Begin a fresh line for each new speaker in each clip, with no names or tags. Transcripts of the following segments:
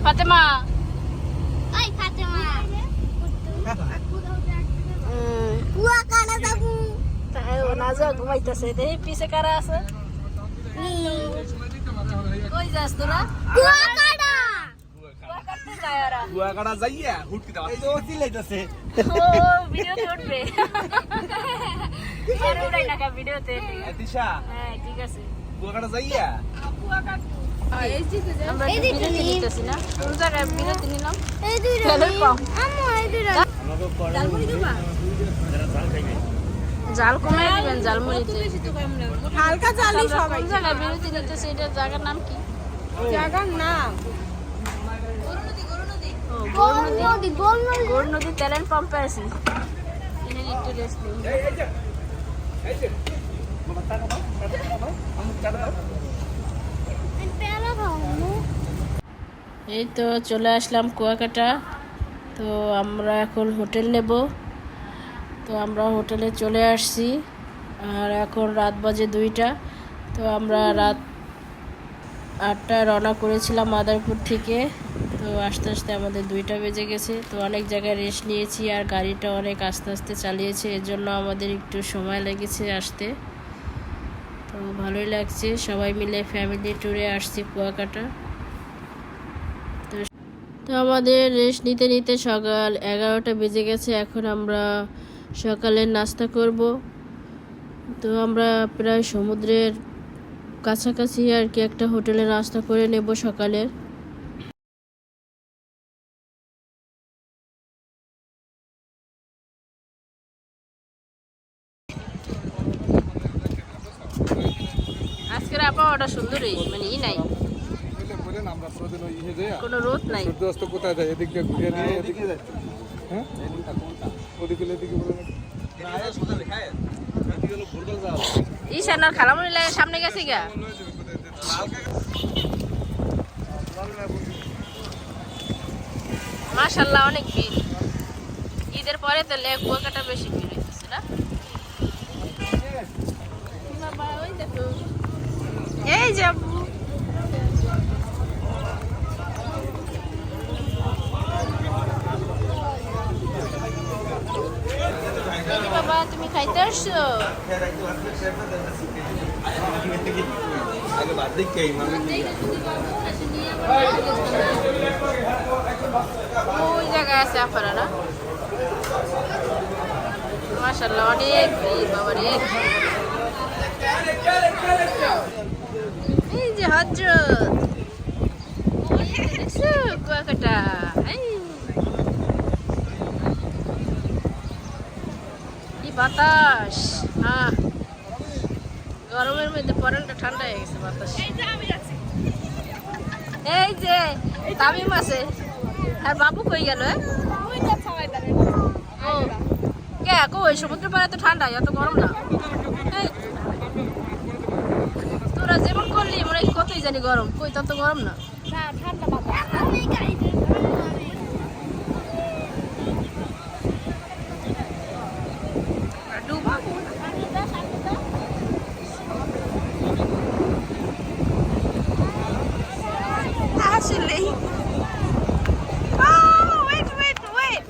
ফাতেমা ঘুমাইতেছে দেখি পিছে কারা আছে কই যাস তোরা
কুয়াকাটা যাইয়া হুটকি দাও এই তো চিল্লাইতেছে
ও ভিডিওতে উঠবে আর উড়াই না ভিডিওতে
দিশা
হ্যাঁ ঠিক আছে
কুয়াকাটা যাইয়া
আমরা বিরতি নিতেছি না কোন জায়গায় বিরতি নিলাম
এই দুই আম্মু এই দুই
জালমুড়ি দেবা জাল কমাই দিবেন জালমুড়িতে
হালকা জালি সবাই
কোন জায়গায় বিরতি নিতেছি এটার জায়গার নাম কি
জায়গার নাম
গৌর নদী ট্যালেন্ট পাম্পে আছি এখানে একটু রেস্ট নিই এই তো চলে আসলাম কুয়াকাটা তো আমরা এখন হোটেল নেব তো আমরা হোটেলে চলে আসছি আর এখন রাত বাজে 2টা তো আমরা রাত 8টায় রওনা করেছিলাম মাদারপুর থেকে তো আস্তে আস্তে আমাদের 2টা বেজে গেছে তো অনেক জায়গায় রেস্ট নিয়েছি আর গাড়িটা অনেক আস্তে আস্তে চালিয়েছে এর জন্য আমাদের একটু সময় লেগেছে আসতে তো ভালোই লাগছে সবাই মিলে ফ্যামিলি ট্যুরে আসছি কুয়াকাটা তো আমাদের রেস্ট নিতে নিতে সকাল 11টা বেজে গেছে এখন আমরা সকালের নাস্তা করব তো আমরা প্রায় সমুদ্রের কাছাকাছি আর কি একটা হোটেলে নাস্তা করে নেব সকালের আজকের আবহাওয়াটা সুন্দরই মানে নাই কোনো রোদ নাই
সূর্যাস্ত কোথায় যায় এদিক দিয়ে ঘুরে নিয়ে এদিকে যাচ্ছে হ্যাঁ ওদিকে এদিকে বলে
ঈশানার খালামুনি লাগে সামনে গেছে গা মাশাআল্লাহ অনেক ভিড় ঈদের পরে তো লেক কুয়াকাটা বেশি ভিড় হইতেছে না এই যাব বাবা তুমি খাইতে আসছো
আগে বাদ দেখি
ওই জায়গায় আছে আপনারা না মাশাআল্লাহ অনেক ভিড় বাবা রে এই যে হযরত কুয়াকাটা বাতাস হ্যাঁ গরমের মধ্যে পরানটা ঠান্ডা হয়ে গেছে বাতাস এই যে তামিম আছে আর বাবু কই গেল কে কই সমুদ্র পাড়ে তো ঠান্ডা এত গরম না তোরা যেমন করলি মনে হয় কতই জানি গরম কই তত গরম না
ঠান্ডা
Actually. Wait.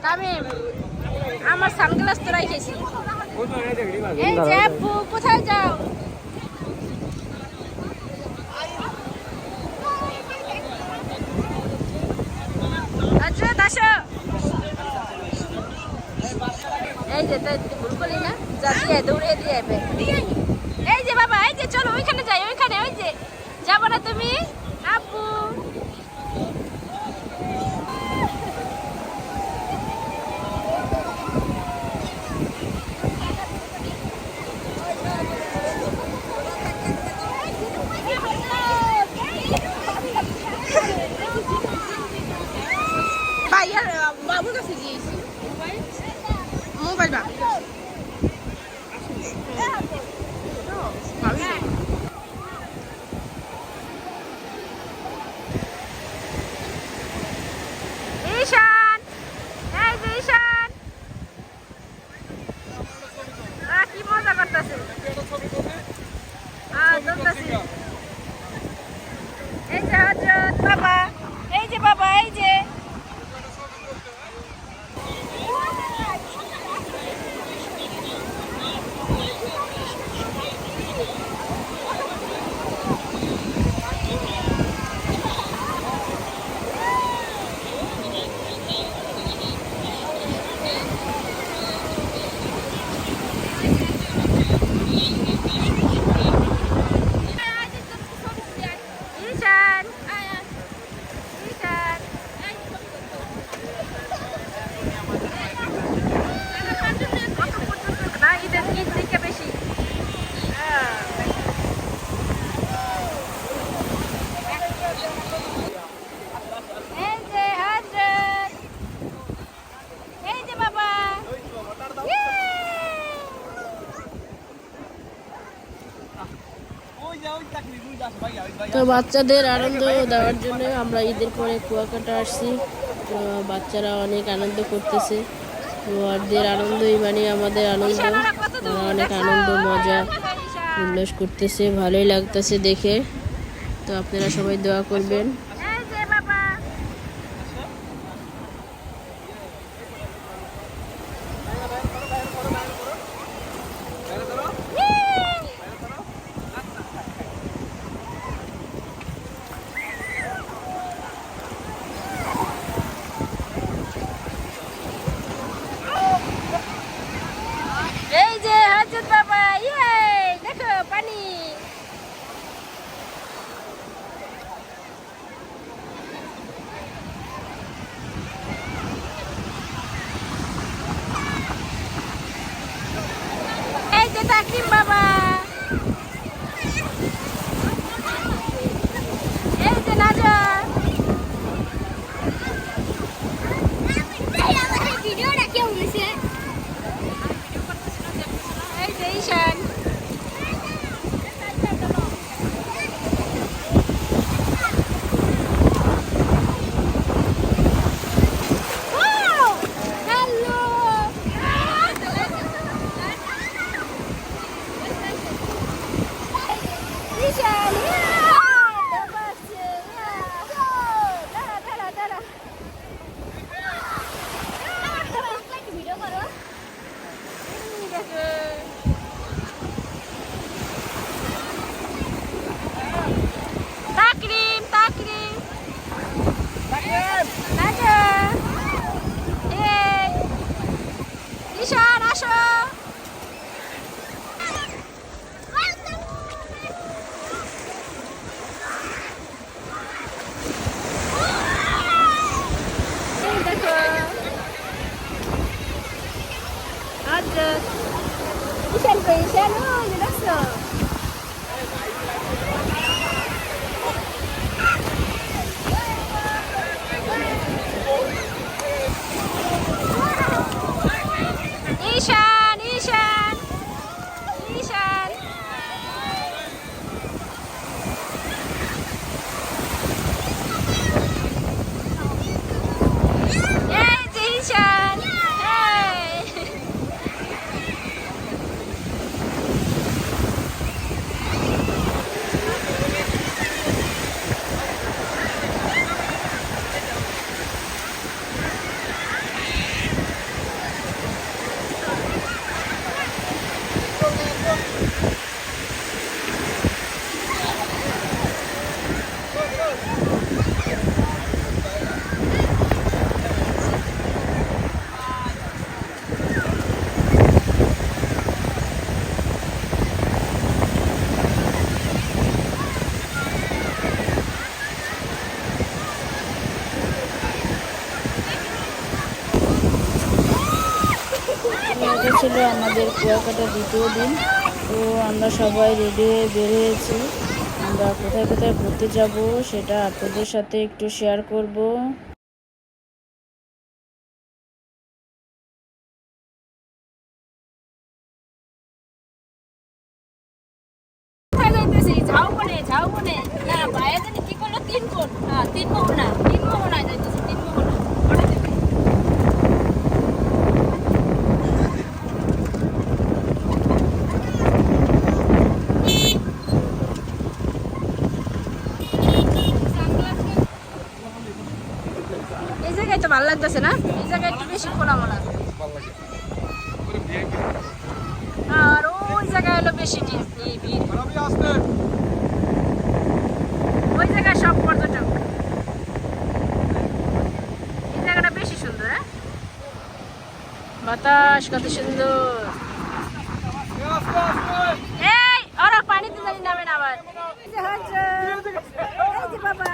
তামিম আমার সানগ্লাস তো রাখেছি এই যে আপু কোথায় যাও আচ্ছা দাসো এই যে ভুল করলি না যা দিয়ে দৌড়ে দিয়ে এই যে বাবা এই যে চলো ওইখানে যাই ওইখানে ওই যে যাবো না তুমি আপু বাবুর কাছে গিয়েছি মোবাইল বাবুর কাছে ঈশান এই তো বাচ্চাদের আনন্দ দেওয়ার জন্য আমরা ঈদের পরে কুয়াকাটা আসছি। তো বাচ্চারা অনেক আনন্দ করতেছে। তো ওদের আনন্দই মানে আমাদের আনন্দ। ওরা অনেক আনন্দ মজা উল্লাস করতেছে, ভালোই লাগতেছে দেখে। তো আপনারা সবাই দোয়া করবেন। এই যে হাজত বাবা, ইয়ে দেখো পানি। এই যে তাকিম বাবা, এই যে নাজা,
ভিডিওটা কেউ নিছে
এই যে ঈশান। তাকরিম তাকরিম নাজা, এই ঈশান আসো। এই দেখো হযরত ঈশান কই, ঈশান ওই যে দেখছো। ঈশান ঈশান ঈশান, এই যে ঈশান, এই। এটা ছিল আমাদের কুয়াকাটার দ্বিতীয় দিন। তো আমরা সবাই রেডি হয়ে বের হয়েছি। আমরা কোথায় কোথায় ঘুরতে যাব সেটা আপনাদের সাথে একটু শেয়ার করব। ঝাউবনে না বাইরে জানি কি করলো, 3 কোণ, হ্যাঁ 3 মোহনা যাইতেছে, 3 মোহনা। এই জায়গায় তো ভালো লাগতেছে না, এই জায়গায় একটু বেশি খোলা মোলা। আর ওই জায়গায় হলো বেশি ভিড়, ওই জায়গায় সব পর্যটক। এই জায়গাটা বেশি সুন্দর, হ্যাঁ বাতাস কত সুন্দর। এই ওরা পানিতে জানি নামে না আবার। এই যে বাবা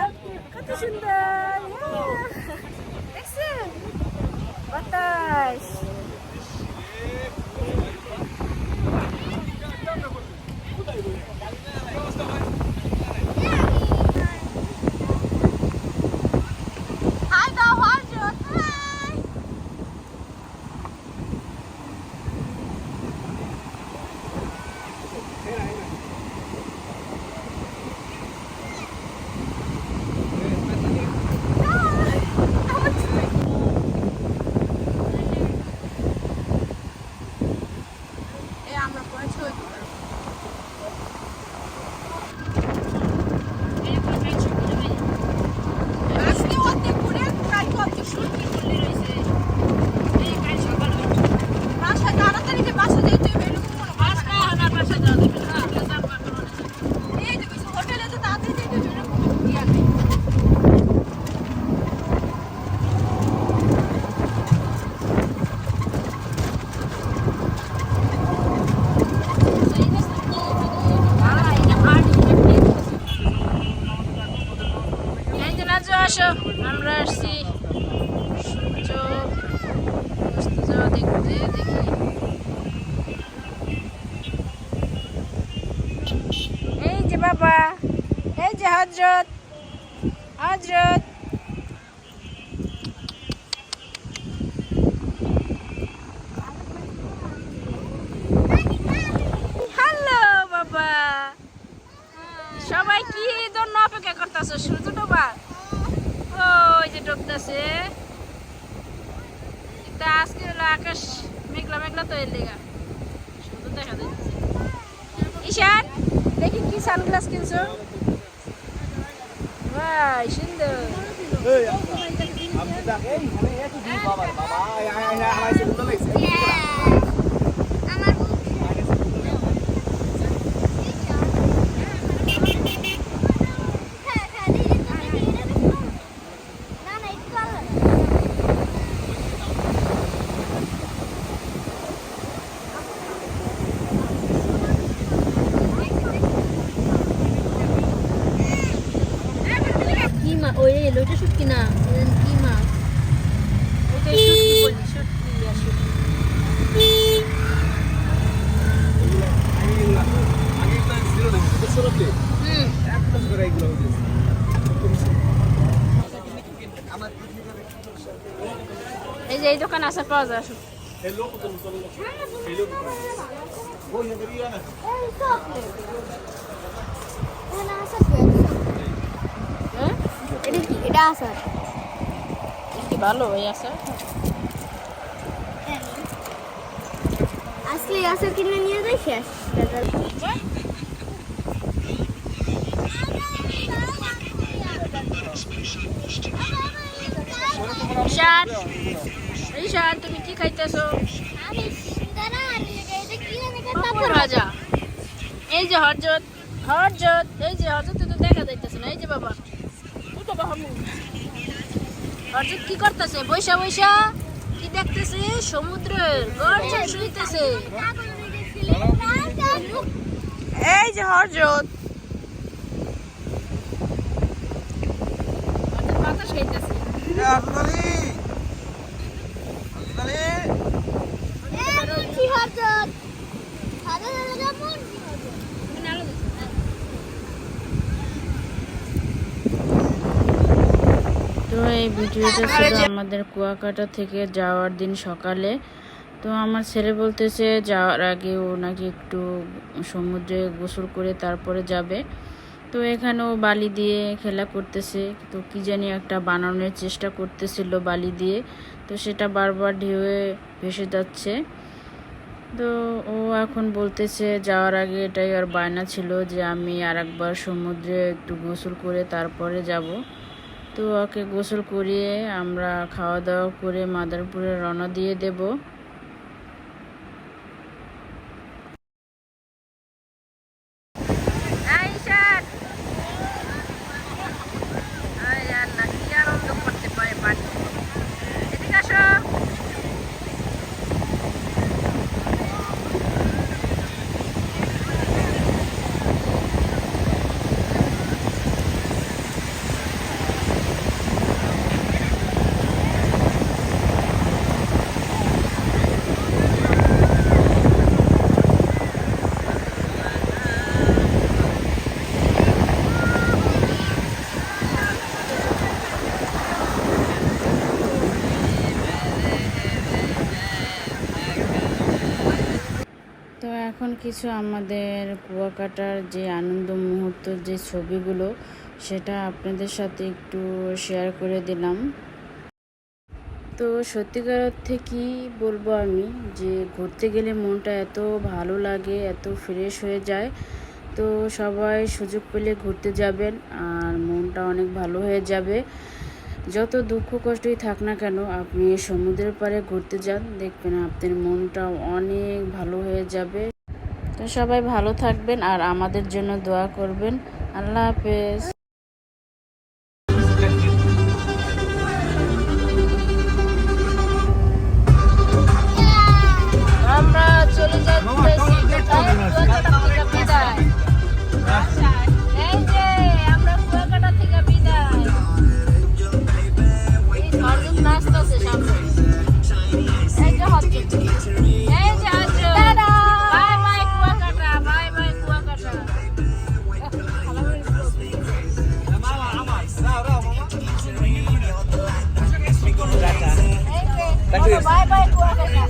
কত সুন্দর, দেখছেন বাতাস। হরজত হ্যালো বাবা, সবাই কি জন্য অপেক্ষা করতেছো? সূর্য ডোবা, ওই যে ডুবতেছে। আজকে হলো আকাশ মেঘলা মেঘলা তো এর লেগা সুন্দর দেখা যাচ্ছে। ঈশান দেখি কি সানগ্লাস কিনছো? ভাই সুন্দর।
কি মা ওই লইটা শুটকি না কি মা
ওইটাই শুটকি বলি, শুটকি আর শুটকি। এই যে এই দোকান আছে পাওয়া যায় শুটকি। হ্যাঁ
এটা কি এটা আসার
কি ভালো হয়ে আছে।
আসলে আসার কিনে নিয়ে যাই শেষ
ঈশান, ঈশান তুমি কি খাইতেছো? পাপড় ভাজা। এই যে হরজত, হরজত এই যে হরজত তো দেখা যাইতেছে না। এই যে বাবা, ওই বাবা হামু। হরজত কি করতেছে? বৈশা বৈশা কি দেখতেছে? সমুদ্রের গর্জন শুইতেছে। এই যে হরজত বাতাস খাইতেছে। তো এই ভিডিওটা ছিল আমাদের কুয়াকাটা থেকে যাওয়ার দিন সকালে। তো আমার ছেলে বলতেছে যাওয়ার আগে ও নাকি একটু সমুদ্রে গোসল করে তারপরে যাবে। তো এখানেও বালি দিয়ে খেলা করতেছে, তো কি জানি একটা বানানোর চেষ্টা করতেছিল বালি দিয়ে, তো সেটা বারবার ঢেউয়ে ভেসে যাচ্ছে। তো ও এখন বলতেছে যাওয়ার আগে এটাই আর বায়না ছিল যে আমি আর একবার সমুদ্রে একটু গোসল করে তারপরে যাব। তো ওকে গোসল করিয়ে আমরা খাওয়া দাওয়া করে মাদারপুরে রওনা দিয়ে দেব। তো এখন কিছু আমাদের কুয়াকাটার যে আনন্দ মুহূর্ত যে ছবিগুলো সেটা আপনাদের সাথে একটু শেয়ার করে দিলাম। তো সত্যিকার অর্থে কি বলবো আমি, যে ঘুরতে গেলে মনটা এত ভালো লাগে, এত ফ্রেশ হয়ে যায়। তো সবাই সুযোগ পেলে ঘুরতে যাবেন আর মনটা অনেক ভালো হয়ে যাবে। যত দুঃখ কষ্টই থাক না কেন আপনি সমুদ্রের পাড়ে ঘুরতে যান, দেখবেন আপনার মনটা অনেক ভালো হয়ে যাবে। তো সবাই ভালো থাকবেন আর আমাদের জন্য দোয়া করবেন। আল্লাহ হাফেজ। আমরা চলে যাচ্ছি কুয়াকাটা থেকে বিদায়। এই যে আমরা কুয়াকাটা থেকে বিদায়। এই হরজত নাচতেছে সামনে। এই যে হরজত, এই যে হরজত। Bye bye Kuakata, bye bye Kuakata.
Thank you.
Bye bye Kuakata.